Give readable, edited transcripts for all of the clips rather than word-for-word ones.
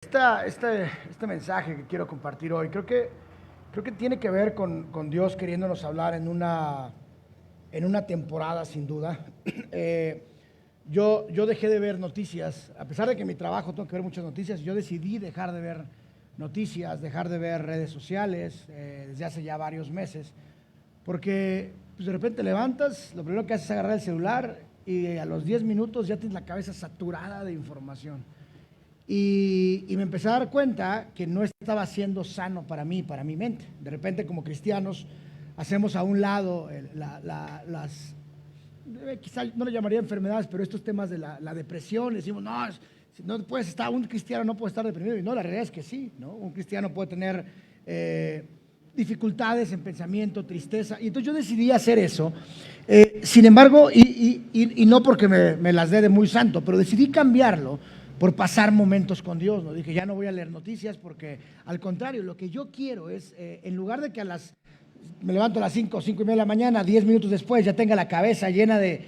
Este mensaje que quiero compartir hoy, creo que tiene que ver con Dios queriéndonos hablar en una temporada, sin duda. Yo dejé de ver noticias, a pesar de que en mi trabajo tengo que ver muchas noticias. Yo decidí dejar de ver noticias, dejar de ver redes sociales desde hace ya varios meses, porque pues, de repente levantas, lo primero que haces es agarrar el celular y a los 10 minutos ya tienes la cabeza saturada de información. Y me empecé a dar cuenta que no estaba siendo sano para mí, para mi mente. De repente, como cristianos, hacemos a un lado quizá no lo llamaría enfermedades, pero estos temas de la depresión. Decimos, no, no puedes estar, un cristiano no puede estar deprimido. Y no, la realidad es que sí, ¿no? Un cristiano puede tener dificultades en pensamiento, tristeza. Y entonces yo decidí hacer eso. Sin embargo, y no porque me las dé de muy santo, pero decidí cambiarlo por pasar momentos con Dios, ¿no? Dije, ya no voy a leer noticias porque, al contrario, lo que yo quiero es, en lugar de que me levanto a las 5 y media de la mañana, 10 minutos después ya tenga la cabeza llena de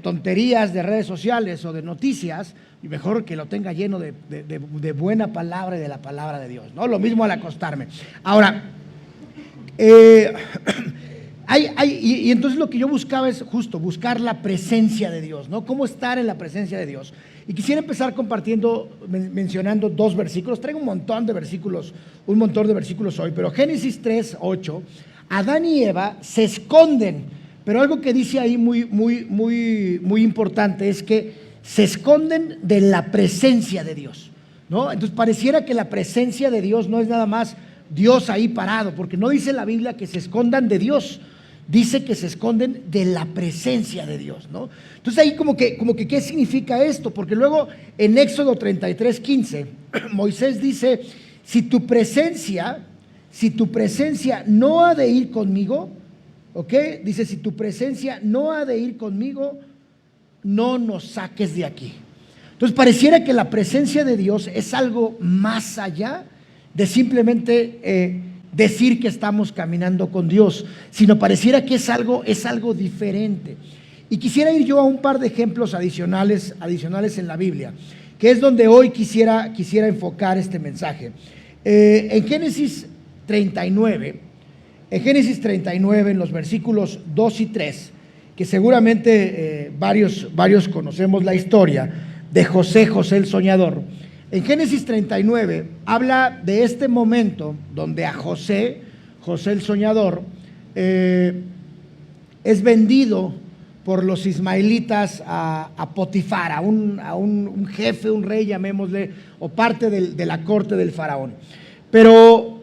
tonterías de redes sociales o de noticias, y mejor que lo tenga lleno de buena palabra y de la palabra de Dios, ¿no? Lo mismo al acostarme. Ahora, y entonces lo que yo buscaba es justo buscar la presencia de Dios, ¿no? Cómo estar en la presencia de Dios. Y quisiera empezar mencionando dos versículos. Traigo un montón de versículos hoy, pero Génesis 3:8, Adán y Eva se esconden, pero algo que dice ahí muy importante es que se esconden de la presencia de Dios, ¿no? Entonces pareciera que la presencia de Dios no es nada más Dios ahí parado, porque no dice la Biblia que se escondan de Dios, dice que se esconden de la presencia de Dios, ¿no? Entonces ahí como que ¿qué significa esto? Porque luego en Éxodo 33:15, Moisés dice, si tu presencia no ha de ir conmigo, ¿ok? Dice, si tu presencia no ha de ir conmigo, no nos saques de aquí. Entonces pareciera que la presencia de Dios es algo más allá de simplemente decir que estamos caminando con Dios, sino pareciera que es algo diferente. Y quisiera ir yo a un par de ejemplos adicionales en la Biblia, que es donde hoy quisiera enfocar este mensaje. En Génesis 39, en los versículos 2 y 3, que seguramente varios conocemos la historia de José el soñador. En Génesis 39 habla de este momento donde a José el soñador, es vendido por los ismaelitas a Potifar, a un jefe, un rey, llamémosle, o parte de la corte del faraón. Pero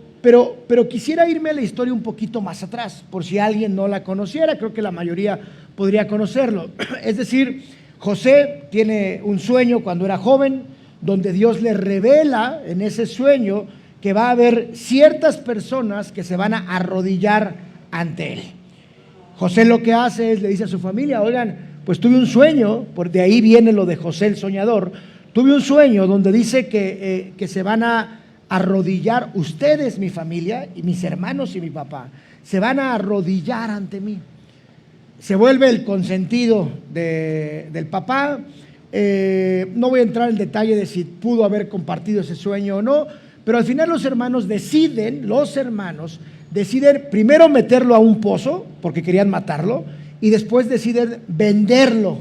quisiera irme a la historia un poquito más atrás, por si alguien no la conociera. Creo que la mayoría podría conocerlo. Es decir, José tiene un sueño cuando era joven, donde Dios le revela en ese sueño que va a haber ciertas personas que se van a arrodillar ante él. José lo que hace es, le dice a su familia, oigan, pues tuve un sueño, de ahí viene lo de José el soñador, tuve un sueño donde dice que se van a arrodillar ustedes, mi familia, y mis hermanos y mi papá, se van a arrodillar ante mí. Se vuelve el consentido del papá. No voy a entrar en detalle de si pudo haber compartido ese sueño o no, pero al final los hermanos deciden primero meterlo a un pozo porque querían matarlo, y después deciden venderlo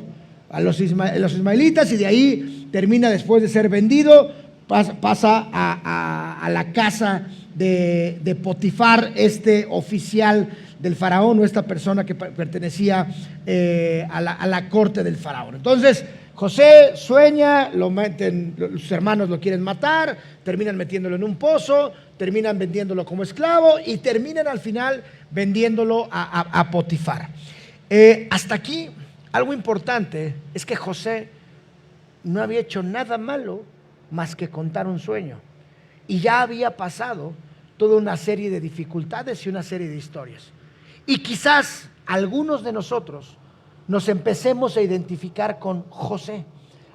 a los ismaelitas, y de ahí termina, después de ser vendido, pasa a la casa de Potifar, este oficial del faraón, o esta persona que pertenecía a la corte del faraón. Entonces José sueña, lo meten, sus hermanos lo quieren matar, terminan metiéndolo en un pozo, terminan vendiéndolo como esclavo y terminan al final vendiéndolo a Potifar. Hasta aquí, algo importante es que José no había hecho nada malo más que contar un sueño, y ya había pasado toda una serie de dificultades y una serie de historias. Y quizás algunos de nosotros nos empecemos a identificar con José.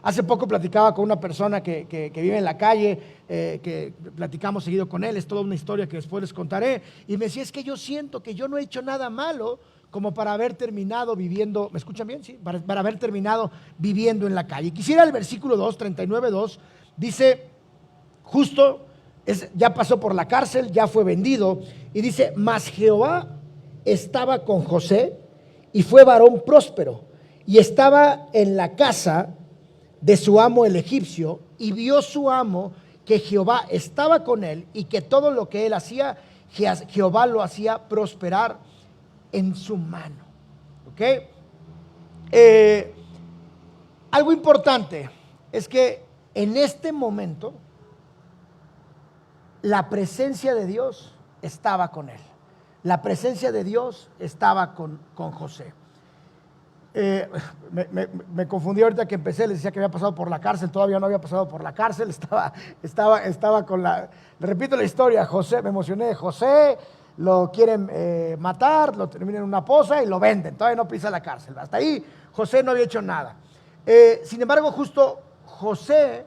Hace poco platicaba con una persona que vive en la calle, que platicamos seguido con él, es toda una historia que después les contaré, y me decía, es que yo siento que yo no he hecho nada malo como para haber terminado viviendo, ¿me escuchan bien? Sí, para haber terminado viviendo en la calle. Quisiera el versículo 2, 39:2, dice, justo ya pasó por la cárcel, ya fue vendido, y dice, mas Jehová estaba con José y fue varón próspero, y estaba en la casa de su amo el egipcio, y vio su amo que Jehová estaba con él y que todo lo que él hacía, Jehová lo hacía prosperar en su mano. ¿Ok? Algo importante es que en este momento la presencia de Dios estaba con él. La presencia de Dios estaba con José. Me confundí ahorita que empecé, les decía que había pasado por la cárcel, todavía no había pasado por la cárcel, estaba con la, le repito la historia, José, me emocioné, José lo quieren matar, lo terminan en una poza y lo venden, todavía no pisa la cárcel, hasta ahí José no había hecho nada. Sin embargo, justo José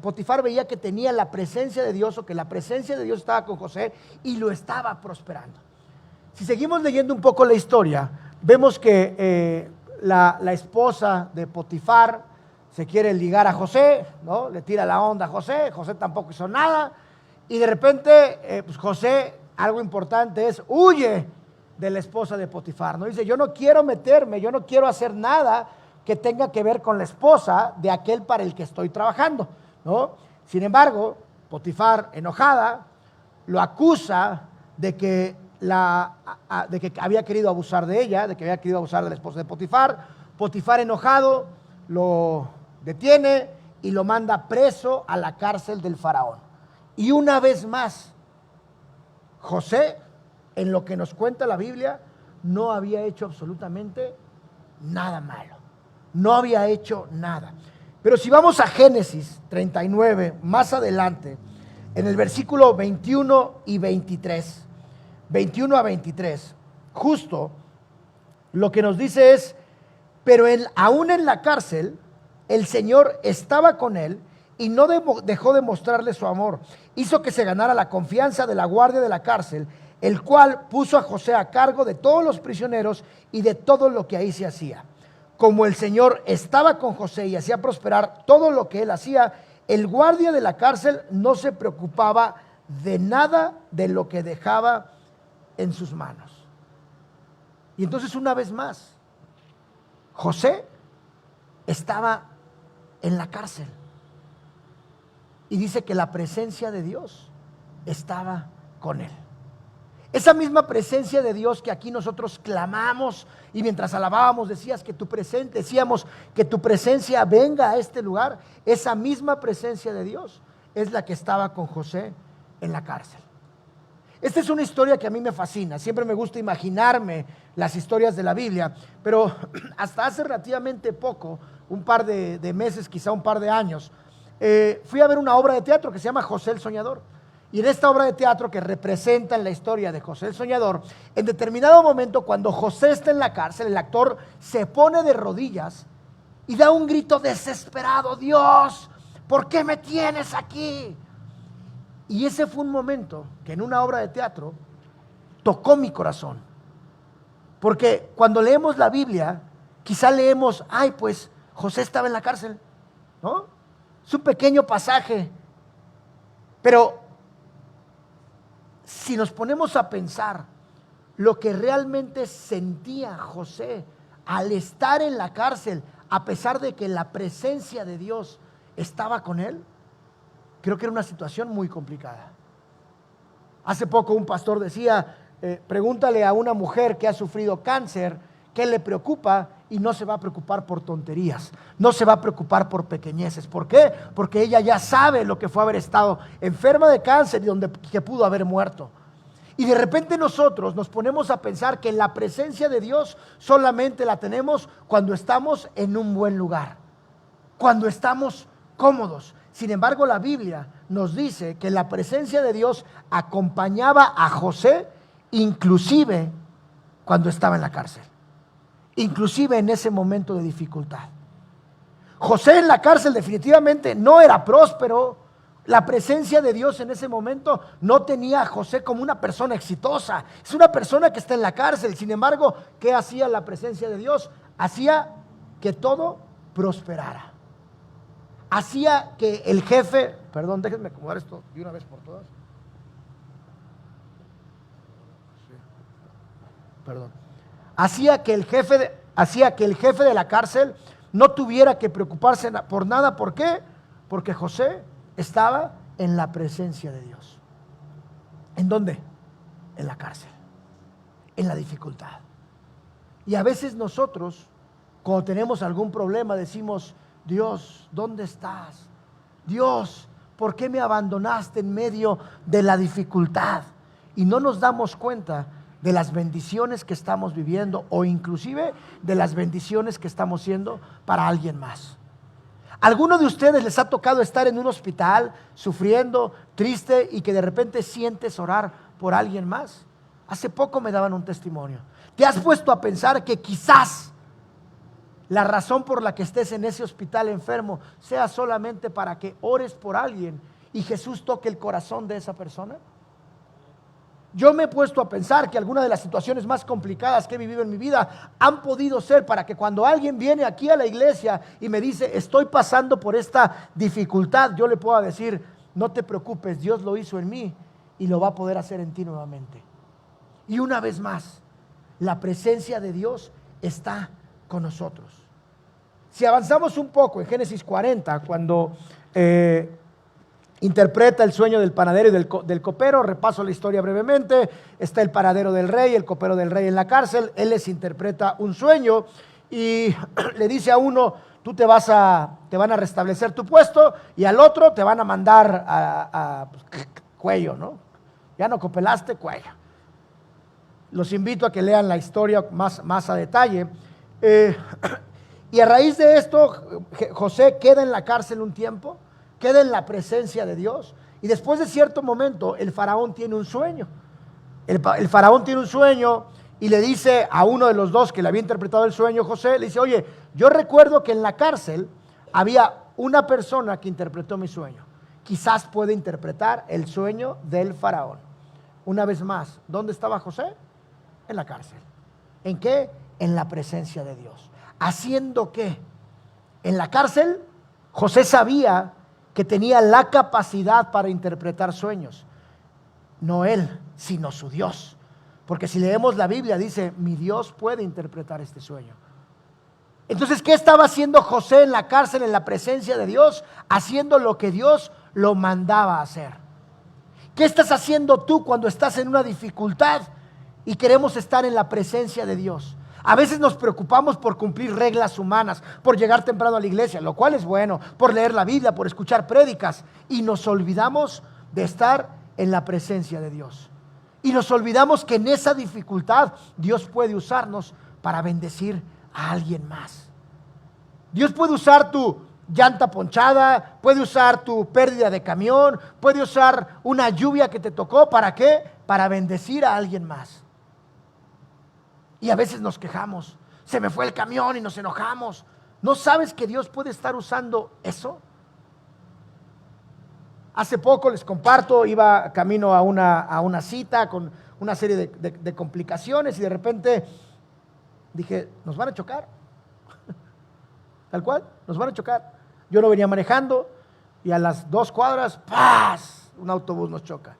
Potifar veía que tenía la presencia de Dios, o que la presencia de Dios estaba con José y lo estaba prosperando. Si seguimos leyendo un poco la historia, vemos que la esposa de Potifar se quiere ligar a José, ¿no? Le tira la onda a José, José tampoco hizo nada, y de repente pues José, algo importante es, huye de la esposa de Potifar, ¿no? Dice, yo no quiero meterme, yo no quiero hacer nada que tenga que ver con la esposa de aquel para el que estoy trabajando, ¿no? Sin embargo, Potifar, enojada, lo acusa de que había querido abusar de ella, de que había querido abusar de la esposa de Potifar. Potifar, enojado, lo detiene y lo manda preso a la cárcel del faraón. Y una vez más, José, en lo que nos cuenta la Biblia, no había hecho absolutamente nada malo. No había hecho nada. Pero si vamos a Génesis 39, más adelante, en el versículo 21 y 23, 21 a 23, justo lo que nos dice es, pero aún en la cárcel, el Señor estaba con él y no dejó de mostrarle su amor. Hizo que se ganara la confianza de la guardia de la cárcel, el cual puso a José a cargo de todos los prisioneros y de todo lo que ahí se hacía. Como el Señor estaba con José y hacía prosperar todo lo que él hacía, el guardia de la cárcel no se preocupaba de nada de lo que dejaba en sus manos. Y entonces, una vez más, José estaba en la cárcel y dice que la presencia de Dios estaba con él. Esa misma presencia de Dios que aquí nosotros clamamos, y mientras alabábamos decíamos que tu presencia venga a este lugar, esa misma presencia de Dios es la que estaba con José en la cárcel. Esta es una historia que a mí me fascina, siempre me gusta imaginarme las historias de la Biblia, pero hasta hace relativamente poco, un par de meses, quizá un par de años, fui a ver una obra de teatro que se llama José el Soñador. Y en esta obra de teatro que representa la historia de José el Soñador, en determinado momento, cuando José está en la cárcel, el actor se pone de rodillas y da un grito desesperado: Dios, ¿por qué me tienes aquí? Y ese fue un momento que en una obra de teatro tocó mi corazón. Porque cuando leemos la Biblia, quizá leemos, ay, pues José estaba en la cárcel, ¿no? Es un pequeño pasaje, pero si nos ponemos a pensar lo que realmente sentía José al estar en la cárcel, a pesar de que la presencia de Dios estaba con él, creo que era una situación muy complicada. Hace poco un pastor decía, pregúntale a una mujer que ha sufrido cáncer qué le preocupa, y no se va a preocupar por tonterías, no se va a preocupar por pequeñeces. ¿Por qué? Porque ella ya sabe lo que fue haber estado enferma de cáncer y que pudo haber muerto. Y de repente nosotros nos ponemos a pensar que la presencia de Dios solamente la tenemos cuando estamos en un buen lugar, cuando estamos cómodos. Sin embargo, la Biblia nos dice que la presencia de Dios acompañaba a José inclusive cuando estaba en la cárcel, inclusive en ese momento de dificultad. José en la cárcel definitivamente no era próspero. La presencia de Dios en ese momento no tenía a José como una persona exitosa. Es una persona que está en la cárcel. Sin embargo, ¿qué hacía la presencia de Dios? Hacía que todo prosperara. hacía que el jefe, perdón, déjenme acomodar esto de una vez por todas. Sí, perdón. Hacía que el jefe de la cárcel no tuviera que preocuparse por nada. ¿Por qué? Porque José estaba en la presencia de Dios. ¿En dónde? En la cárcel, en la dificultad. Y a veces nosotros, cuando tenemos algún problema, decimos: Dios, ¿dónde estás? Dios, ¿por qué me abandonaste en medio de la dificultad? Y no nos damos cuenta de las bendiciones que estamos viviendo, o inclusive de las bendiciones que estamos siendo para alguien más. ¿Alguno de ustedes les ha tocado estar en un hospital sufriendo, triste, y que de repente sientes orar por alguien más? Hace poco me daban un testimonio. ¿Te has puesto a pensar que quizás la razón por la que estés en ese hospital enfermo sea solamente para que ores por alguien y Jesús toque el corazón de esa persona? Yo me he puesto a pensar que algunas de las situaciones más complicadas que he vivido en mi vida han podido ser para que cuando alguien viene aquí a la iglesia y me dice: estoy pasando por esta dificultad, yo le pueda decir: no te preocupes, Dios lo hizo en mí y lo va a poder hacer en ti nuevamente. Y una vez más, la presencia de Dios está con nosotros. Si avanzamos un poco en Génesis 40, cuando interpreta el sueño del panadero y del copero, repaso la historia brevemente. Está el panadero del rey, el copero del rey en la cárcel. Él les interpreta un sueño y le dice a uno: tú te van a restablecer tu puesto, y al otro te van a mandar a cuello, ¿no? Ya no copelaste, cuello. Los invito a que lean la historia más a detalle. Y a raíz de esto, José queda en la cárcel un tiempo, queda en la presencia de Dios, y después de cierto momento el faraón tiene un sueño. El faraón tiene un sueño y le dice a uno de los dos que le había interpretado el sueño, José, le dice: oye, yo recuerdo que en la cárcel había una persona que interpretó mi sueño, quizás puede interpretar el sueño del faraón. Una vez más, ¿dónde estaba José? En la cárcel. ¿En qué? En la presencia de Dios. ¿Haciendo qué? En la cárcel, José sabía que tenía la capacidad para interpretar sueños. No él, sino su Dios. Porque si leemos la Biblia, dice: mi Dios puede interpretar este sueño. Entonces, ¿qué estaba haciendo José en la cárcel, en la presencia de Dios? Haciendo lo que Dios lo mandaba a hacer. ¿Qué estás haciendo tú cuando estás en una dificultad y queremos estar en la presencia de Dios? A veces nos preocupamos por cumplir reglas humanas, por llegar temprano a la iglesia, lo cual es bueno, por leer la Biblia, por escuchar prédicas, y nos olvidamos de estar en la presencia de Dios. Y nos olvidamos que en esa dificultad Dios puede usarnos para bendecir a alguien más. Dios puede usar tu llanta ponchada, puede usar tu pérdida de camión, puede usar una lluvia que te tocó. ¿Para qué? Para bendecir a alguien más. Y a veces nos quejamos: se me fue el camión, y nos enojamos. ¿No sabes que Dios puede estar usando eso? Hace poco les comparto, iba camino a una cita con una serie de complicaciones, y de repente dije: nos van a chocar. Tal cual, nos van a chocar. Yo no venía manejando y a las 2 cuadras, ¡paz!, un autobús nos choca.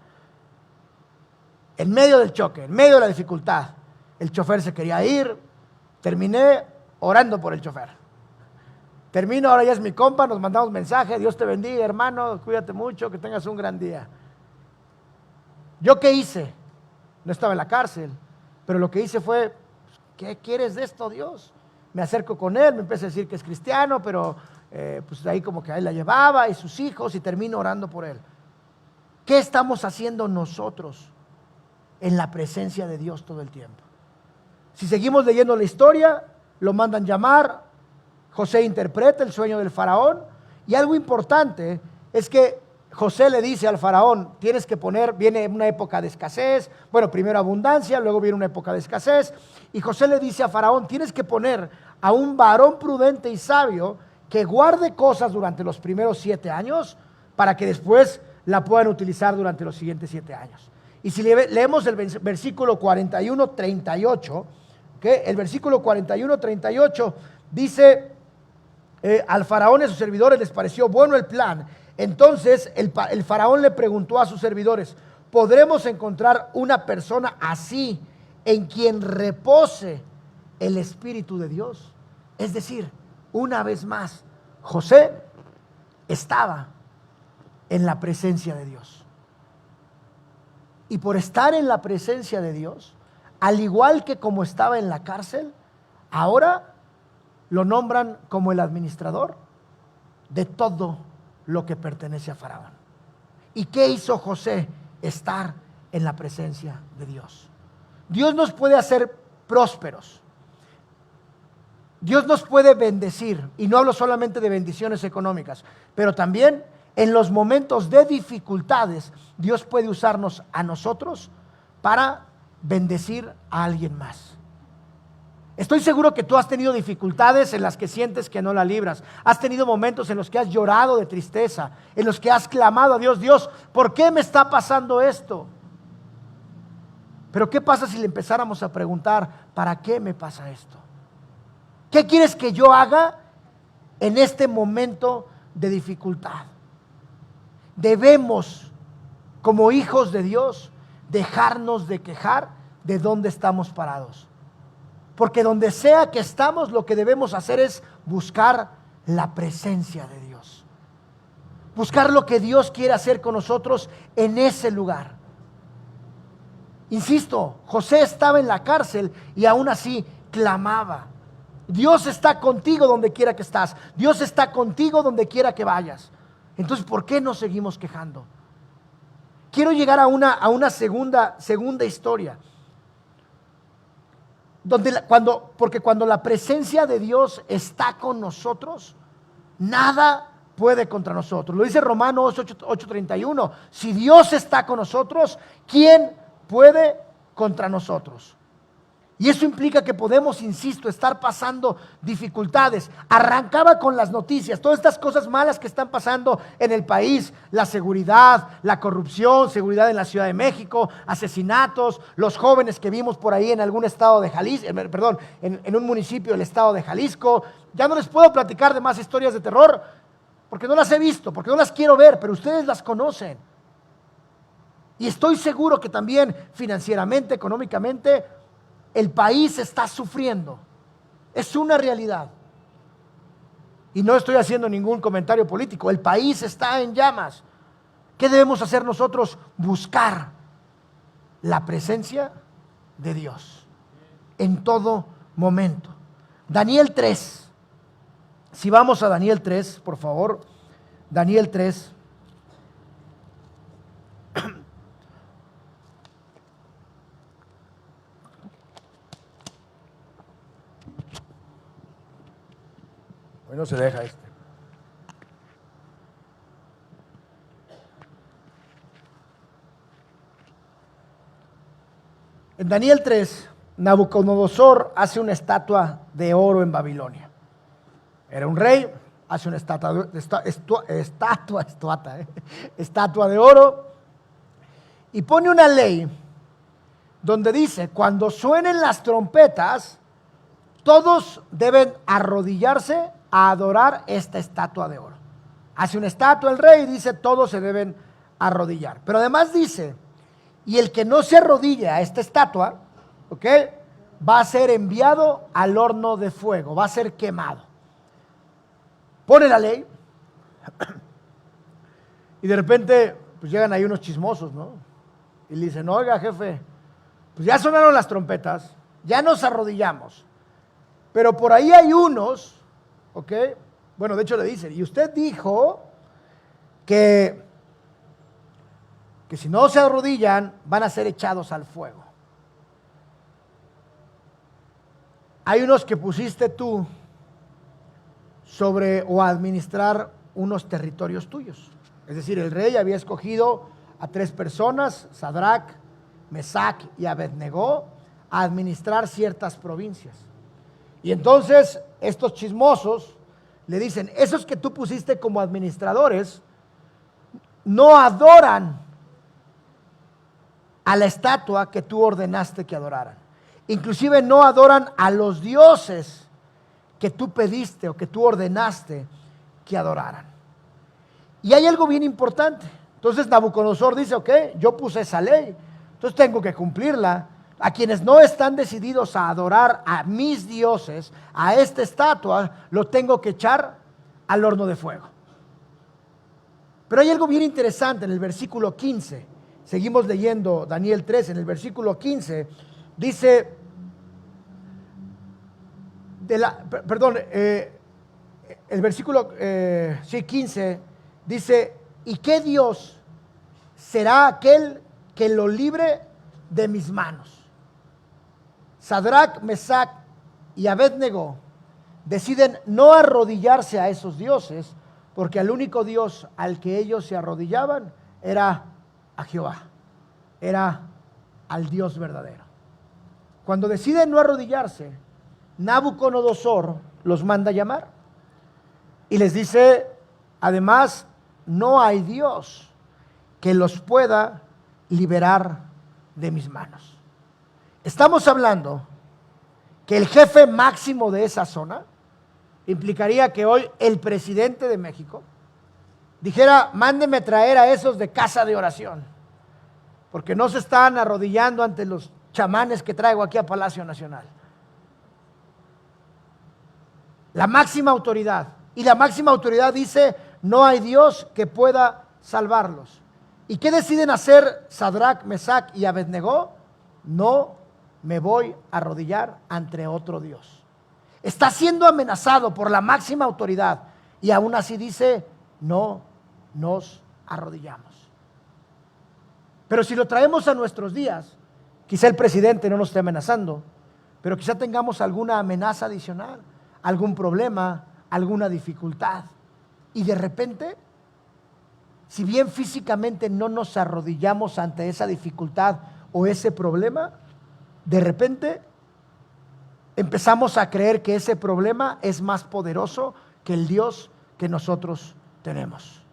En medio del choque, en medio de la dificultad, el chofer se quería ir. Terminé orando por el chofer. Termino, ahora ya es mi compa, nos mandamos mensaje: Dios te bendiga, hermano, cuídate mucho, que tengas un gran día. ¿Yo qué hice? No estaba en la cárcel, pero lo que hice fue: ¿qué quieres de esto, Dios? Me acerco con él, me empieza a decir que es cristiano, pero pues de ahí como que ahí la llevaba y sus hijos, y termino orando por él. ¿Qué estamos haciendo nosotros en la presencia de Dios todo el tiempo? Si seguimos leyendo la historia, lo mandan llamar, José interpreta el sueño del faraón, y algo importante es que José le dice al faraón: tienes que poner, viene una época de escasez, bueno, primero abundancia, luego viene una época de escasez, y José le dice a faraón: tienes que poner a un varón prudente y sabio que guarde cosas durante los primeros 7 años, para que después la puedan utilizar durante los siguientes 7 años. Y si leemos el versículo 41-38, ¿okay? El versículo 41-38 dice: Al faraón y a sus servidores les pareció bueno el plan. Entonces el faraón le preguntó a sus servidores: ¿podremos encontrar una persona así en quien repose el Espíritu de Dios? Es decir, una vez más, José estaba en la presencia de Dios. Y por estar en la presencia de Dios, al igual que como estaba en la cárcel, ahora lo nombran como el administrador de todo lo que pertenece a Faraón. ¿Y qué hizo José? Estar en la presencia de Dios. Dios nos puede hacer prósperos. Dios nos puede bendecir, y no hablo solamente de bendiciones económicas, pero también en los momentos de dificultades, Dios puede usarnos a nosotros para bendecir a alguien más. Estoy seguro que tú has tenido dificultades en las que sientes que no la libras. Has tenido momentos en los que has llorado de tristeza, en los que has clamado a Dios: Dios, ¿por qué me está pasando esto? Pero ¿qué pasa si le empezáramos a preguntar: ¿para qué me pasa esto? ¿Qué quieres que yo haga en este momento de dificultad? Debemos, como hijos de Dios, dejarnos de quejar de dónde estamos parados. Porque donde sea que estamos, lo que debemos hacer es buscar la presencia de Dios. Buscar lo que Dios quiere hacer con nosotros en ese lugar. Insisto, José estaba en la cárcel y aún así clamaba. Dios está contigo donde quiera que estás. Dios está contigo donde quiera que vayas. Entonces, ¿por qué nos seguimos quejando? Quiero llegar a una segunda historia. Porque cuando la presencia de Dios está con nosotros, nada puede contra nosotros. Lo dice Romanos 8:31. Si Dios está con nosotros, ¿quién puede contra nosotros? Y eso implica que podemos, insisto, estar pasando dificultades. Arrancaba con las noticias, todas estas cosas malas que están pasando en el país: la seguridad, la corrupción, seguridad en la Ciudad de México, asesinatos, los jóvenes que vimos por ahí en algún estado de Jalisco, en un municipio del estado de Jalisco. Ya no les puedo platicar de más historias de terror, porque no las he visto, porque no las quiero ver, pero ustedes las conocen. Y estoy seguro que también financieramente, económicamente, el país está sufriendo. Es una realidad. Y no estoy haciendo ningún comentario político. El país está en llamas. ¿Qué debemos hacer nosotros? Buscar la presencia de Dios en todo momento. Daniel 3. Si vamos a Daniel 3, por favor. Daniel 3. Hoy no se deja este. En Daniel 3, Nabucodonosor hace una estatua de oro en Babilonia. Era un rey, hace una estatua de oro, y pone una ley donde dice: cuando suenen las trompetas, todos deben arrodillarse a adorar esta estatua de oro. Hace una estatua el rey y dice: todos se deben arrodillar. Pero además dice: y el que no se arrodilla a esta estatua, ¿ok?, va a ser enviado al horno de fuego, va a ser quemado. Pone la ley y de repente pues llegan ahí unos chismosos, ¿no? Y le dicen: oiga, jefe, pues ya sonaron las trompetas, ya nos arrodillamos, pero por ahí hay unos, ¿ok? Bueno, de hecho le dicen: y usted dijo que si no se arrodillan van a ser echados al fuego. Hay unos que pusiste tú sobre o a administrar unos territorios tuyos. Es decir, el rey había escogido a 3 personas, Sadrac, Mesac y Abednego, a administrar ciertas provincias. Y entonces estos chismosos le dicen: esos que tú pusiste como administradores no adoran a la estatua que tú ordenaste que adoraran. Inclusive no adoran a los dioses que tú pediste o que tú ordenaste que adoraran. Y hay algo bien importante. Entonces Nabucodonosor dice, ok, yo puse esa ley, entonces tengo que cumplirla. A quienes no están decididos a adorar a mis dioses, a esta estatua, lo tengo que echar al horno de fuego. Pero hay algo bien interesante en el versículo 15. Seguimos leyendo Daniel 3, en el versículo 15, dice, el versículo 15 dice, ¿y qué Dios será aquel que lo libre de mis manos? Sadrach, Mesach y Abednego deciden no arrodillarse a esos dioses, porque el único Dios al que ellos se arrodillaban era a Jehová, era al Dios verdadero. Cuando deciden no arrodillarse, Nabucodonosor los manda a llamar y les dice, además, no hay Dios que los pueda liberar de mis manos. Estamos hablando que el jefe máximo de esa zona implicaría que hoy el presidente de México dijera, mándeme traer a esos de casa de oración, porque no se están arrodillando ante los chamanes que traigo aquí a Palacio Nacional. La máxima autoridad, y la máxima autoridad dice, no hay Dios que pueda salvarlos. ¿Y qué deciden hacer Sadrach, Mesach y Abednego? No me voy a arrodillar ante otro Dios. Está siendo amenazado por la máxima autoridad y aún así dice, no nos arrodillamos. Pero si lo traemos a nuestros días, quizá el presidente no nos esté amenazando, pero quizá tengamos alguna amenaza adicional, algún problema, alguna dificultad. Y de repente, si bien físicamente no nos arrodillamos ante esa dificultad o ese problema, de repente empezamos a creer que ese problema es más poderoso que el Dios que nosotros tenemos.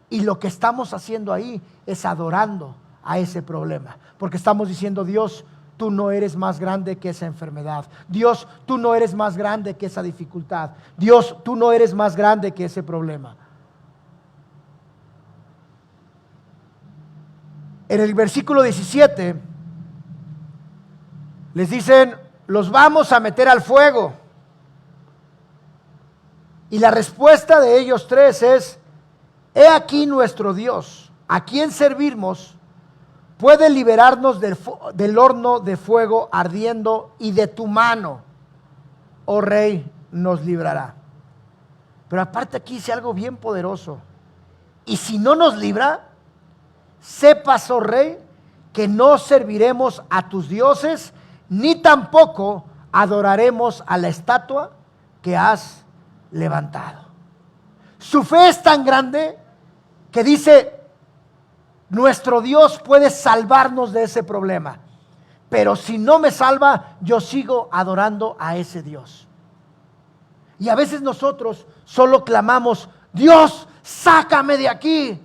Y lo que estamos haciendo ahí es adorando a ese problema, porque estamos diciendo, Dios, tú no eres más grande que esa enfermedad. Dios, tú no eres más grande que esa dificultad. Dios, tú no eres más grande que ese problema. En el versículo 17 les dicen, los vamos a meter al fuego. Y la respuesta de ellos tres es, he aquí nuestro Dios, a quien servimos, puede liberarnos del horno de fuego ardiendo, y de tu mano, oh rey, nos librará. Pero aparte aquí dice algo bien poderoso. Y si no nos libra, sepas, oh rey, que no serviremos a tus dioses, ni tampoco adoraremos a la estatua que has levantado. Su fe es tan grande que dice, nuestro Dios puede salvarnos de ese problema, pero si no me salva, yo sigo adorando a ese Dios. Y a veces nosotros solo clamamos, Dios, sácame de aquí,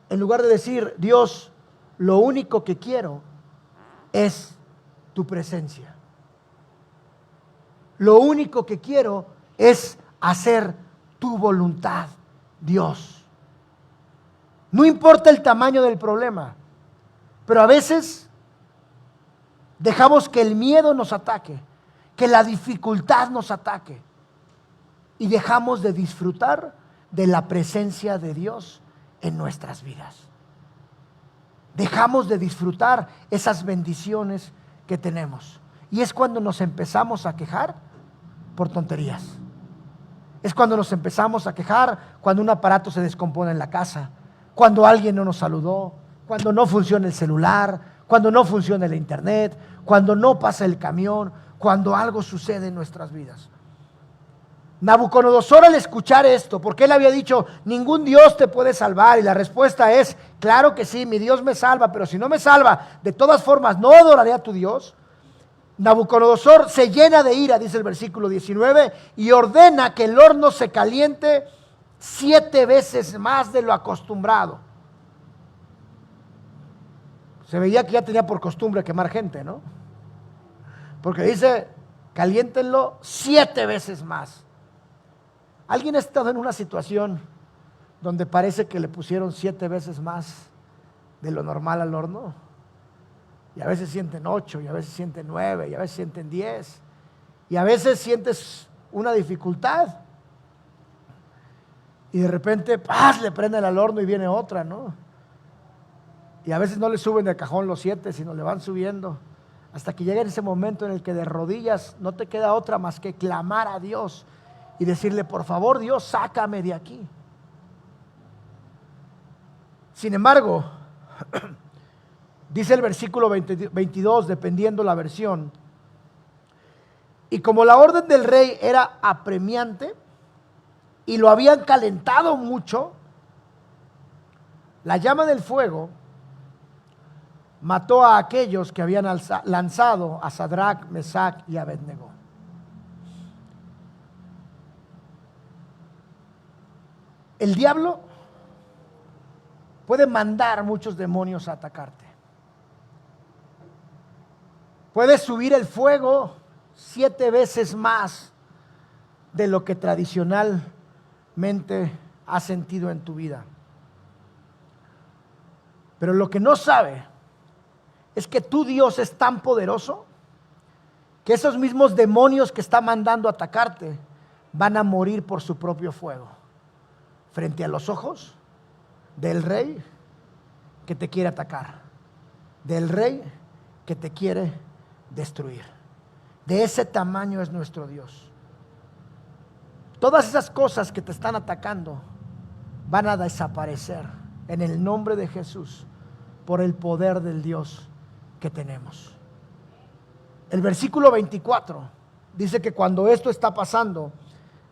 en lugar de decir, Dios, lo único que quiero es tu presencia. Lo único que quiero es hacer tu voluntad, Dios. No importa el tamaño del problema, pero a veces dejamos que el miedo nos ataque, que la dificultad nos ataque, y dejamos de disfrutar de la presencia de Dios en nuestras vidas. Dejamos de disfrutar esas bendiciones que tenemos. Y es cuando nos empezamos a quejar por tonterías. Es cuando nos empezamos a quejar cuando un aparato se descompone en la casa, cuando alguien no nos saludó, cuando no funciona el celular, cuando no funciona el internet, cuando no pasa el camión, cuando algo sucede en nuestras vidas. Nabucodonosor, al escuchar esto, porque él había dicho, ningún Dios te puede salvar, y la respuesta es, claro que sí, mi Dios me salva, pero si no me salva, de todas formas no adoraré a tu Dios. Nabucodonosor se llena de ira, dice el versículo 19, y ordena que el horno se caliente 7 veces más de lo acostumbrado. Se veía que ya tenía por costumbre quemar gente, ¿no? Porque dice, caliéntenlo 7 veces más. ¿Alguien ha estado en una situación donde parece que le pusieron 7 veces más de lo normal al horno? Y a veces sienten 8, y a veces sienten 9, y a veces sienten 10, y a veces sientes una dificultad, y de repente, ¡paz!, le prenden al horno y viene otra, ¿no? Y a veces no le suben de cajón los 7, sino le van subiendo, hasta que llega ese momento en el que de rodillas no te queda otra más que clamar a Dios y decirle: por favor, Dios, sácame de aquí. Sin embargo, dice el versículo 22, dependiendo la versión: y como la orden del rey era apremiante y lo habían calentado mucho, la llama del fuego mató a aquellos que habían lanzado a Sadrach, Mesach y Abednego. El diablo puede mandar muchos demonios a atacarte. Puede subir el fuego 7 veces más de lo que tradicionalmente has sentido en tu vida. Pero lo que no sabe es que tu Dios es tan poderoso que esos mismos demonios que está mandando a atacarte van a morir por su propio fuego frente a los ojos del rey que te quiere atacar, del rey que te quiere destruir. De ese tamaño es nuestro Dios. Todas esas cosas que te están atacando van a desaparecer en el nombre de Jesús por el poder del Dios que tenemos. El versículo 24 dice que cuando esto está pasando,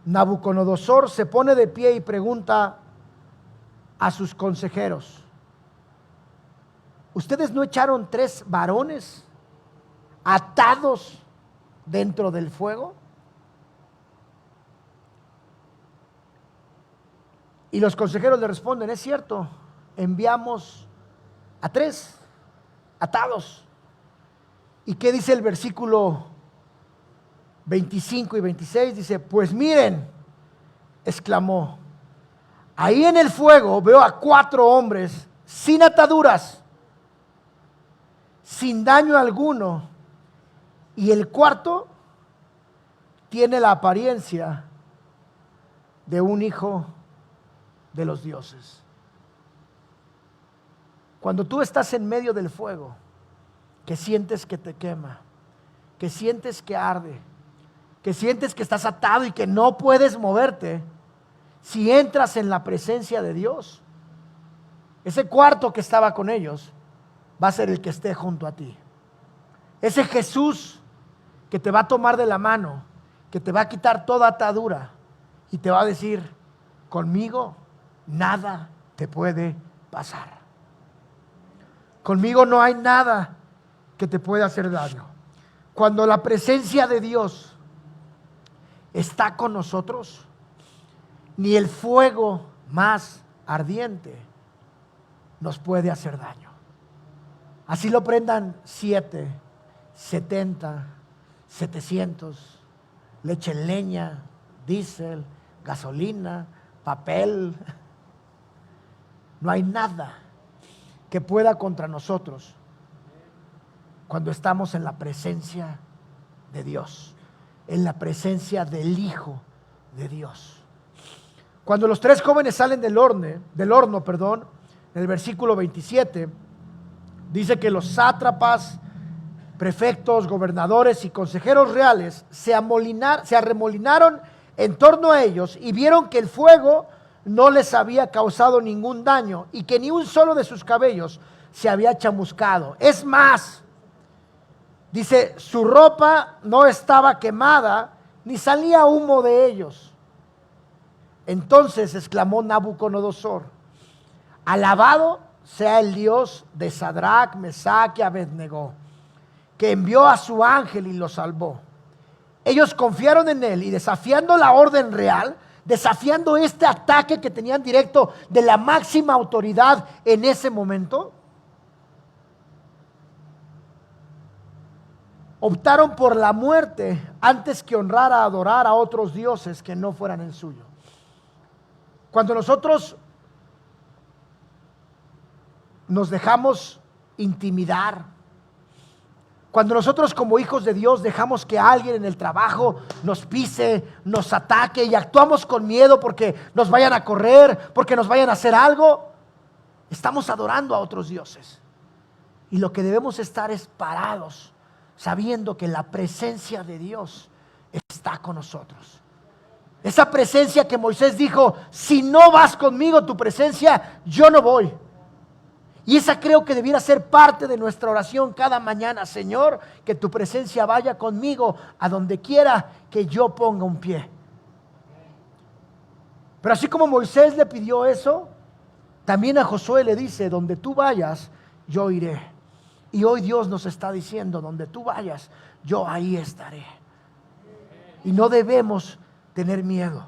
Nabucodonosor se pone de pie y pregunta a sus consejeros: ¿ustedes no echaron 3 varones atados dentro del fuego? Y los consejeros le responden: es cierto, enviamos a 3 atados. ¿Y qué dice el versículo 25 y 26? Dice: pues miren, exclamó, ahí en el fuego veo a 4 hombres sin ataduras, sin daño alguno, y el cuarto tiene la apariencia de un hijo de los dioses. Cuando tú estás en medio del fuego, que sientes que te quema, que sientes que arde, que sientes que estás atado y que no puedes moverte, si entras en la presencia de Dios, ese cuarto que estaba con ellos va a ser el que esté junto a ti. Ese Jesús que te va a tomar de la mano, que te va a quitar toda atadura y te va a decir: conmigo nada te puede pasar. Conmigo no hay nada que te pueda hacer daño. Cuando la presencia de Dios está con nosotros, ni el fuego más ardiente nos puede hacer daño. Así lo prendan 7, 70, 700, le echen leña, diésel, gasolina, papel. No hay nada que pueda contra nosotros cuando estamos en la presencia de Dios, en la presencia del Hijo de Dios. Cuando los 3 jóvenes salen del horno, en el versículo 27, dice que los sátrapas, prefectos, gobernadores y consejeros reales se arremolinaron en torno a ellos y vieron que el fuego no les había causado ningún daño y que ni un solo de sus cabellos se había chamuscado. Es más, dice, su ropa no estaba quemada ni salía humo de ellos. Entonces exclamó Nabucodonosor: alabado sea el Dios de Sadrach, Mesach y Abednego, que envió a su ángel y los salvó. Ellos confiaron en él y, desafiando la orden real, desafiando este ataque que tenían directo de la máxima autoridad en ese momento, optaron por la muerte antes que honrar a adorar a otros dioses que no fueran el suyo. Cuando nosotros nos dejamos intimidar, cuando nosotros como hijos de Dios dejamos que alguien en el trabajo nos pise, nos ataque y actuamos con miedo porque nos vayan a correr, porque nos vayan a hacer algo, estamos adorando a otros dioses. Y lo que debemos estar es parados, sabiendo que la presencia de Dios está con nosotros. Esa presencia que Moisés dijo, si no vas conmigo, tu presencia, yo no voy. Y esa creo que debiera ser parte de nuestra oración cada mañana. Señor, que tu presencia vaya conmigo a donde quiera que yo ponga un pie. Pero así como Moisés le pidió eso, también a Josué le dice, donde tú vayas, yo iré. Y hoy Dios nos está diciendo, donde tú vayas, yo ahí estaré. Y no debemos tener miedo.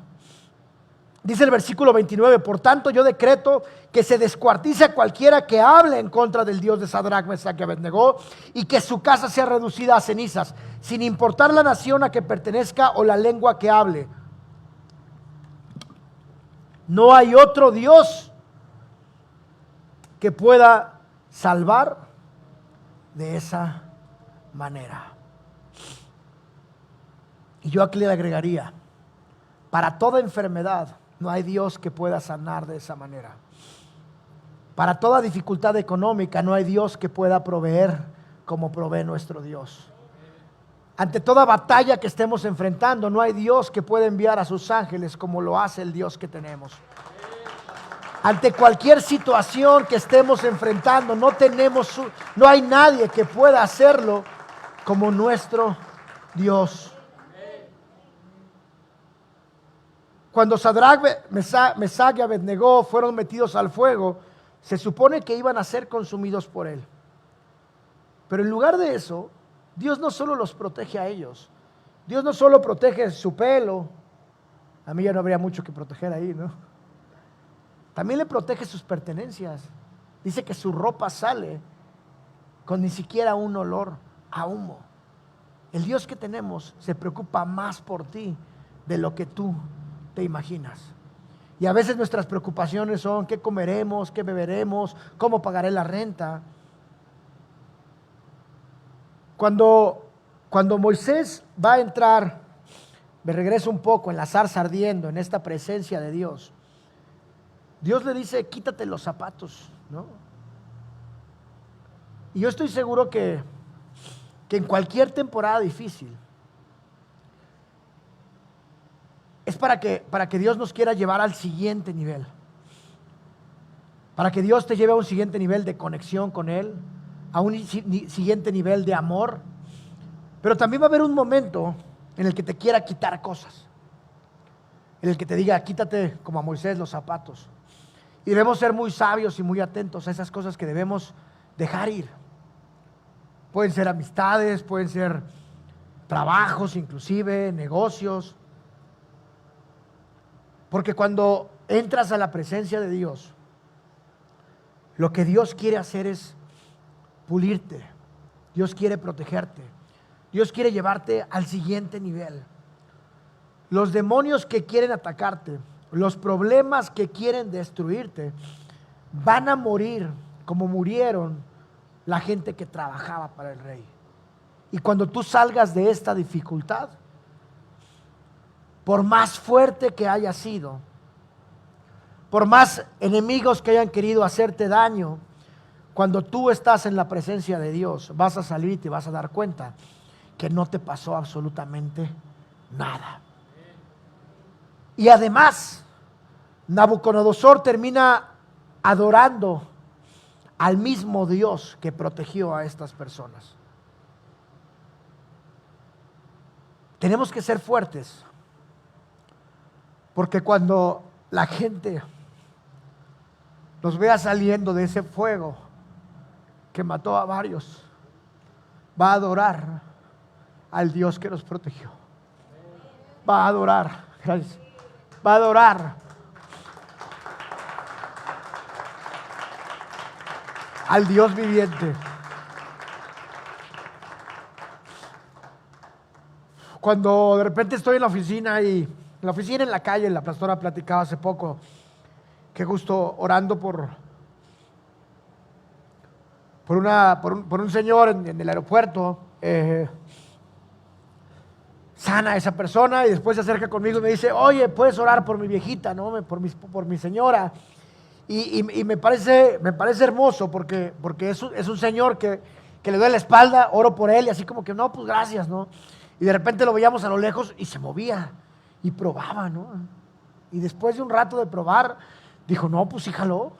Dice el versículo 29, por tanto yo decreto que se descuartice a cualquiera que hable en contra del Dios de Sadrach, Mesach y Abednego, y que su casa sea reducida a cenizas, sin importar la nación a que pertenezca o la lengua que hable. No hay otro Dios que pueda salvar de esa manera. Y yo aquí le agregaría, para toda enfermedad no hay Dios que pueda sanar de esa manera. Para toda dificultad económica no hay Dios que pueda proveer como provee nuestro Dios. Ante toda batalla que estemos enfrentando, no hay Dios que pueda enviar a sus ángeles como lo hace el Dios que tenemos. Ante cualquier situación que estemos enfrentando, no hay nadie que pueda hacerlo como nuestro Dios. Cuando Sadrach, Mesach y Abednego fueron metidos al fuego, se supone que iban a ser consumidos por él. Pero en lugar de eso, Dios no solo los protege a ellos, Dios no solo protege su pelo, a mí ya no habría mucho que proteger ahí, ¿no? También le protege sus pertenencias. Dice que su ropa sale con ni siquiera un olor a humo. El Dios que tenemos se preocupa más por ti de lo que tú te imaginas. Y a veces nuestras preocupaciones son qué comeremos, qué beberemos, cómo pagaré la renta. Cuando Moisés va a entrar, me regreso un poco en la zarza ardiendo, en esta presencia de Dios, Dios le dice, quítate los zapatos, ¿no? Y yo estoy seguro que en cualquier temporada difícil, es para que Dios nos quiera llevar al siguiente nivel. Para que Dios te lleve a un siguiente nivel de conexión con Él, a un siguiente nivel de amor. Pero también va a haber un momento en el que te quiera quitar cosas. En el que te diga, quítate como a Moisés los zapatos. Y debemos ser muy sabios y muy atentos a esas cosas que debemos dejar ir. Pueden ser amistades, pueden ser trabajos inclusive, negocios. Porque cuando entras a la presencia de Dios, lo que Dios quiere hacer es pulirte. Dios quiere protegerte. Dios quiere llevarte al siguiente nivel. Los demonios que quieren atacarte, los problemas que quieren destruirte, van a morir como murieron la gente que trabajaba para el rey. Y cuando tú salgas de esta dificultad, por más fuerte que haya sido, por más enemigos que hayan querido hacerte daño, cuando tú estás en la presencia de Dios, vas a salir y te vas a dar cuenta que no te pasó absolutamente nada. Y además, Nabucodonosor termina adorando al mismo Dios que protegió a estas personas. Tenemos que ser fuertes, porque cuando la gente nos vea saliendo de ese fuego que mató a varios, va a adorar al Dios que nos protegió. Va a adorar, gracias. Va a adorar al Dios viviente. Cuando de repente estoy en la oficina en la calle, la pastora platicaba hace poco, que justo orando por un señor en el aeropuerto, sana a esa persona y después se acerca conmigo y me dice, oye, ¿puedes orar por mi viejita, ¿no? por mi señora? Y me parece hermoso porque es un señor que le duele la espalda, oro por él y así como que, no, pues gracias, ¿no? Y de repente lo veíamos a lo lejos y se movía y probaba, ¿no? Y después de un rato de probar, dijo, no, pues sí jaló.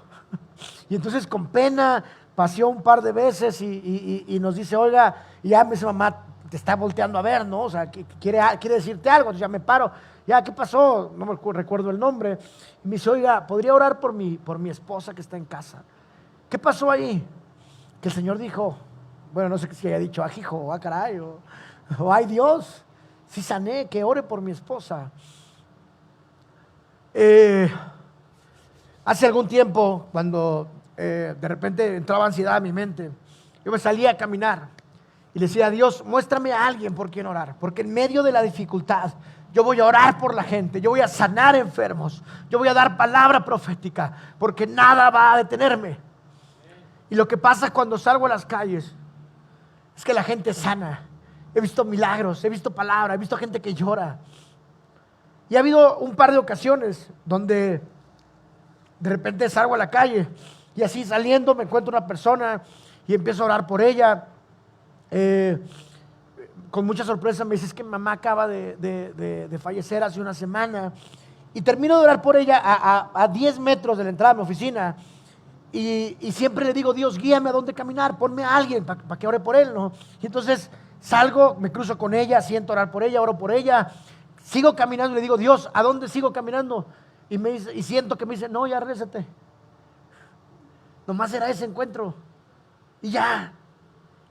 Y entonces con pena paseó un par de veces y nos dice, oiga, y ya me dice, mamá, te está volteando a ver, ¿no? O sea, quiere decirte algo. Entonces ya me paro, ya, ¿qué pasó? No me recuerdo el nombre. Y me dice, oiga, ¿podría orar por mi esposa que está en casa? ¿Qué pasó ahí? Que el Señor dijo, bueno, no sé si haya dicho, ajijo, caray, o ay Dios, sí sané, que ore por mi esposa. Hace algún tiempo, cuando de repente entraba ansiedad a mi mente, yo me salía a caminar y le decía a Dios, muéstrame a alguien por quien orar, porque en medio de la dificultad yo voy a orar por la gente, yo voy a sanar enfermos, yo voy a dar palabra profética, porque nada va a detenerme. Y lo que pasa cuando salgo a las calles es que la gente sana. He visto milagros, he visto palabra, he visto gente que llora. Y ha habido un par de ocasiones donde de repente salgo a la calle y así saliendo me encuentro una persona y empiezo a orar por ella. Con mucha sorpresa me dice, es que mi mamá acaba de fallecer hace una semana. Y termino de orar por ella a 10 metros de la entrada de mi oficina. Y siempre le digo, Dios, guíame a dónde caminar, ponme a alguien para que ore por él, ¿no? Y entonces salgo, me cruzo con ella, siento orar por ella, oro por ella. Sigo caminando y le digo, Dios, ¿a dónde sigo caminando? Y siento que me dice, no, ya regrésate. Nomás era ese encuentro. Y ya.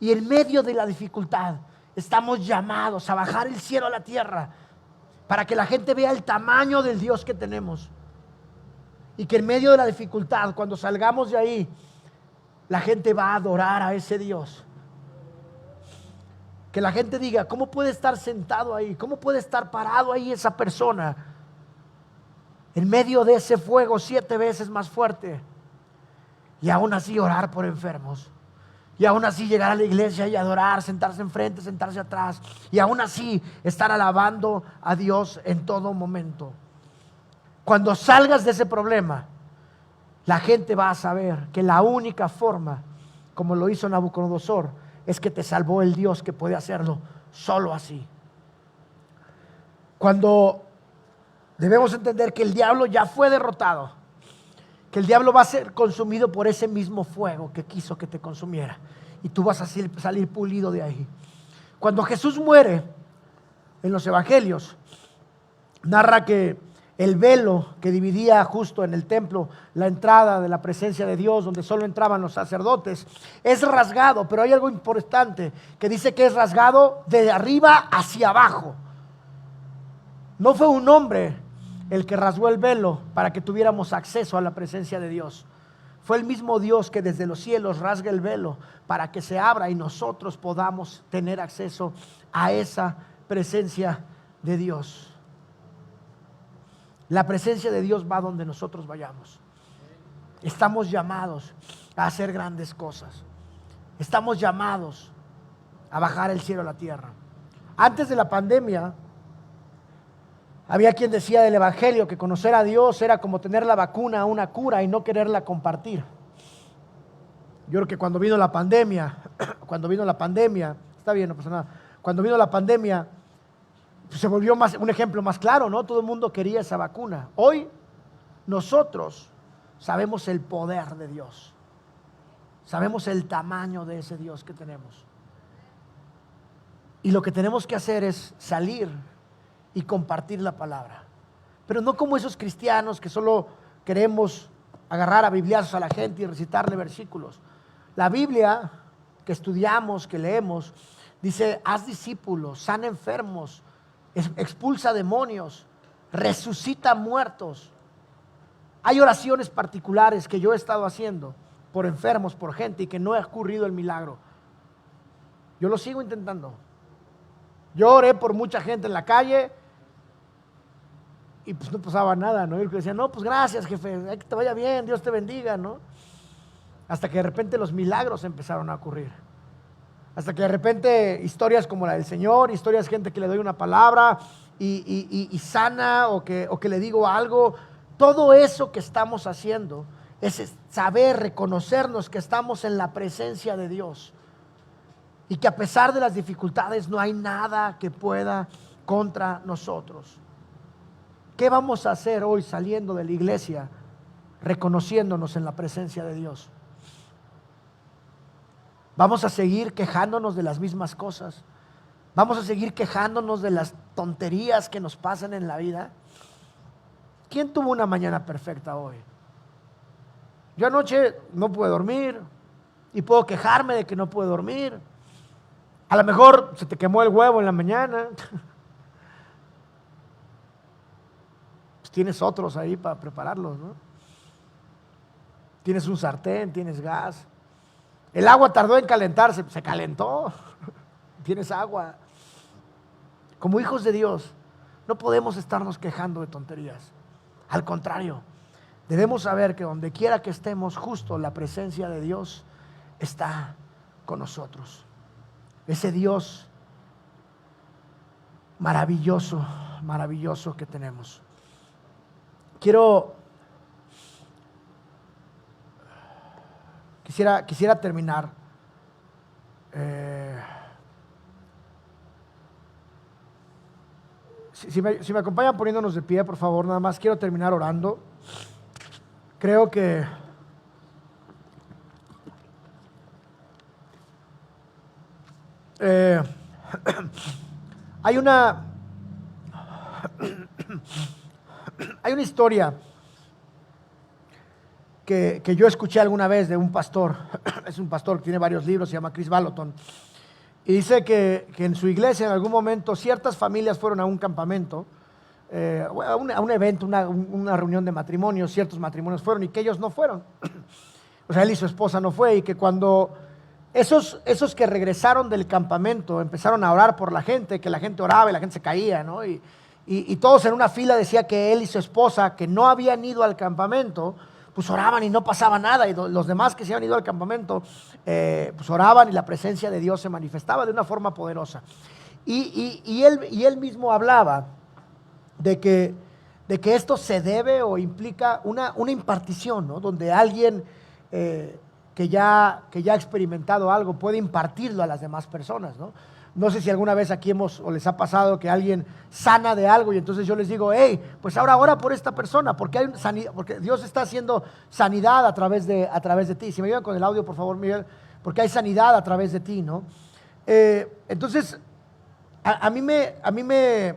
Y en medio de la dificultad estamos llamados a bajar el cielo a la tierra para que la gente vea el tamaño del Dios que tenemos. Y que en medio de la dificultad, cuando salgamos de ahí, la gente va a adorar a ese Dios. Que la gente diga, ¿cómo puede estar sentado ahí? ¿Cómo puede estar parado ahí esa persona? En medio de ese fuego 7 veces más fuerte. Y aún así orar por enfermos. Y aún así llegar a la iglesia y adorar, sentarse enfrente, sentarse atrás. Y aún así estar alabando a Dios en todo momento. Cuando salgas de ese problema, la gente va a saber que la única forma, como lo hizo Nabucodonosor, es que te salvó el Dios que puede hacerlo solo así. Cuando debemos entender que el diablo ya fue derrotado, que el diablo va a ser consumido por ese mismo fuego que quiso que te consumiera, y tú vas a salir pulido de ahí. Cuando Jesús muere, en los evangelios, narra que el velo que dividía justo en el templo la entrada de la presencia de Dios, donde solo entraban los sacerdotes, es rasgado, pero hay algo importante que dice que es rasgado de arriba hacia abajo. No fue un hombre el que rasgó el velo para que tuviéramos acceso a la presencia de Dios. Fue el mismo Dios que desde los cielos rasga el velo para que se abra y nosotros podamos tener acceso a esa presencia de Dios. La presencia de Dios va donde nosotros vayamos. Estamos llamados a hacer grandes cosas. Estamos llamados a bajar el cielo a la tierra. Antes de la pandemia, había quien decía del evangelio que conocer a Dios era como tener la vacuna a una cura y no quererla compartir. Yo creo que cuando vino la pandemia, está bien, no pasa nada. Cuando vino la pandemia, se volvió un ejemplo más claro, ¿no? Todo el mundo quería esa vacuna. Hoy nosotros sabemos el poder de Dios. Sabemos el tamaño de ese Dios que tenemos. Y lo que tenemos que hacer es salir y compartir la palabra. Pero no como esos cristianos que solo queremos agarrar a bibliazos a la gente y recitarle versículos. La Biblia que estudiamos, que leemos, dice, haz discípulos, sana enfermos, expulsa demonios, resucita muertos. Hay oraciones particulares que yo he estado haciendo por enfermos, por gente, y que no ha ocurrido el milagro. Yo lo sigo intentando. Yo oré por mucha gente en la calle y pues no pasaba nada, ¿no? Y el que decía, no, pues gracias, jefe, que te vaya bien, Dios te bendiga, ¿no? Hasta que de repente los milagros empezaron a ocurrir. Hasta que de repente historias como la del Señor, historias de gente que le doy una palabra y sana o que le digo algo, todo eso que estamos haciendo es saber, reconocernos que estamos en la presencia de Dios y que a pesar de las dificultades no hay nada que pueda contra nosotros. ¿Qué vamos a hacer hoy saliendo de la iglesia reconociéndonos en la presencia de Dios? ¿Vamos a seguir quejándonos de las mismas cosas? ¿Vamos a seguir quejándonos de las tonterías que nos pasan en la vida? ¿Quién tuvo una mañana perfecta hoy? Yo anoche no pude dormir y puedo quejarme de que no pude dormir. A lo mejor se te quemó el huevo en la mañana. Pues tienes otros ahí para prepararlos, ¿no? Tienes un sartén, tienes gas. El agua tardó en calentarse, se calentó. Tienes agua. Como hijos de Dios, no podemos estarnos quejando de tonterías. Al contrario, debemos saber que donde quiera que estemos, justo la presencia de Dios está con nosotros. Ese Dios maravilloso, maravilloso que tenemos. Quisiera terminar si me acompañan poniéndonos de pie, por favor, nada más quiero terminar orando. Creo que hay una historia que yo escuché alguna vez de un pastor. Es un pastor que tiene varios libros, se llama Chris Vallotton, y dice que en su iglesia en algún momento ciertas familias fueron a un campamento, a un evento, una reunión de matrimonios, ciertos matrimonios fueron y que ellos no fueron. O sea, él y su esposa no fue, y que cuando esos que regresaron del campamento empezaron a orar por la gente, que la gente oraba y la gente se caía, ¿no? Y todos en una fila decía que él y su esposa, que no habían ido al campamento, pues oraban y no pasaba nada, y los demás que se habían ido al campamento, pues oraban y la presencia de Dios se manifestaba de una forma poderosa. Y él mismo hablaba de que esto se debe o implica una impartición, ¿no? Donde alguien que ya ha experimentado algo puede impartirlo a las demás personas, ¿no? No sé si alguna vez aquí o les ha pasado que alguien sana de algo y entonces yo les digo, hey, pues ahora ora por esta persona, porque Dios está haciendo sanidad a través de ti. Si me ayudan con el audio, por favor, Miguel, porque hay sanidad a través de ti, ¿no? Entonces, a mí me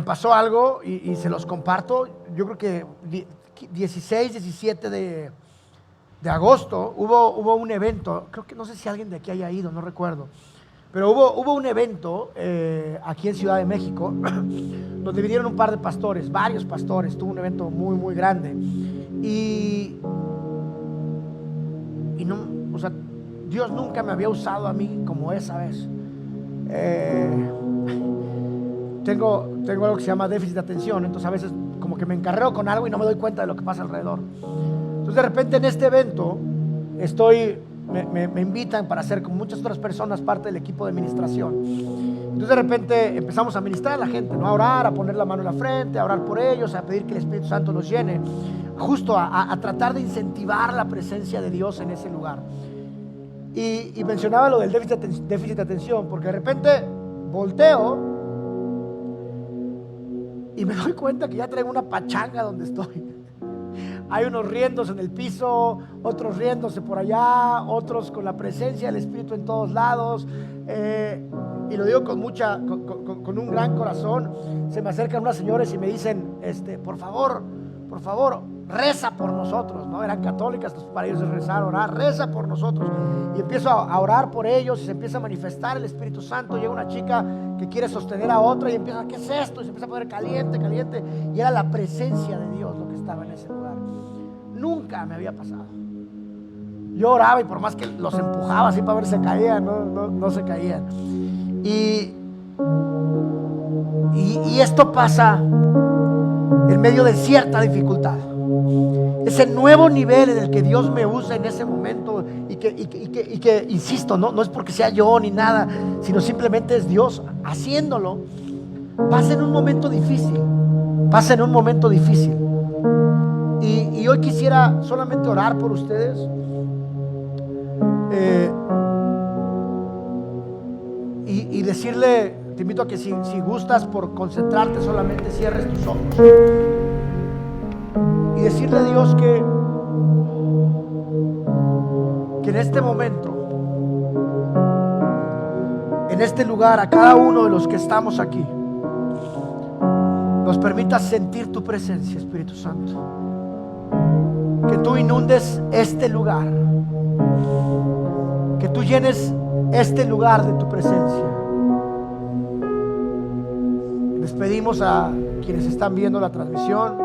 pasó algo y se los comparto. Yo creo que 16, 17 de agosto hubo un evento, creo que no sé si alguien de aquí haya ido, no recuerdo, pero hubo un evento aquí en Ciudad de México donde vinieron un par de pastores, varios pastores, tuvo un evento muy muy grande y no, o sea, Dios nunca me había usado a mí como esa vez. Tengo algo que se llama déficit de atención, entonces a veces como que me encarreo con algo y no me doy cuenta de lo que pasa alrededor. Entonces de repente en este evento me invitan para ser con muchas otras personas parte del equipo de administración. Entonces de repente empezamos a ministrar a la gente, ¿no? A orar, a poner la mano en la frente, a orar por ellos, a pedir que el Espíritu Santo los llene, justo a tratar de incentivar la presencia de Dios en ese lugar. Y mencionaba lo del déficit de atención, porque de repente volteo y me doy cuenta que ya traigo una pachanga donde estoy. Hay unos riéndose en el piso, otros riéndose por allá, otros con la presencia del Espíritu en todos lados. Y lo digo con un gran corazón. Se me acercan unas señores y me dicen, por favor, reza por nosotros, ¿no? Eran católicas, entonces para ellos es rezar, orar, reza por nosotros. Y empiezo a orar por ellos y se empieza a manifestar el Espíritu Santo. Llega una chica que quiere sostener a otra y empieza, ¿qué es esto? Y se empieza a poner caliente. Y era la presencia de Dios lo que estaba en ese lugar. Nunca me había pasado. Yo oraba y por más que los empujaba así para ver si se caían, no se caían. Y esto pasa en medio de cierta dificultad. Ese nuevo nivel en el que Dios me usa en ese momento y que insisto, no es porque sea yo ni nada, sino simplemente es Dios haciéndolo. Pasa en un momento difícil. Pasa en un momento difícil. Y hoy quisiera solamente orar por ustedes. Y decirle, te invito a que si gustas, por concentrarte, solamente cierres tus ojos y decirle a Dios que en este momento, en este lugar, a cada uno de los que estamos aquí, nos permitas sentir tu presencia, Espíritu Santo. Que tú inundes este lugar, que tú llenes este lugar de tu presencia. Les pedimos a quienes están viendo la transmisión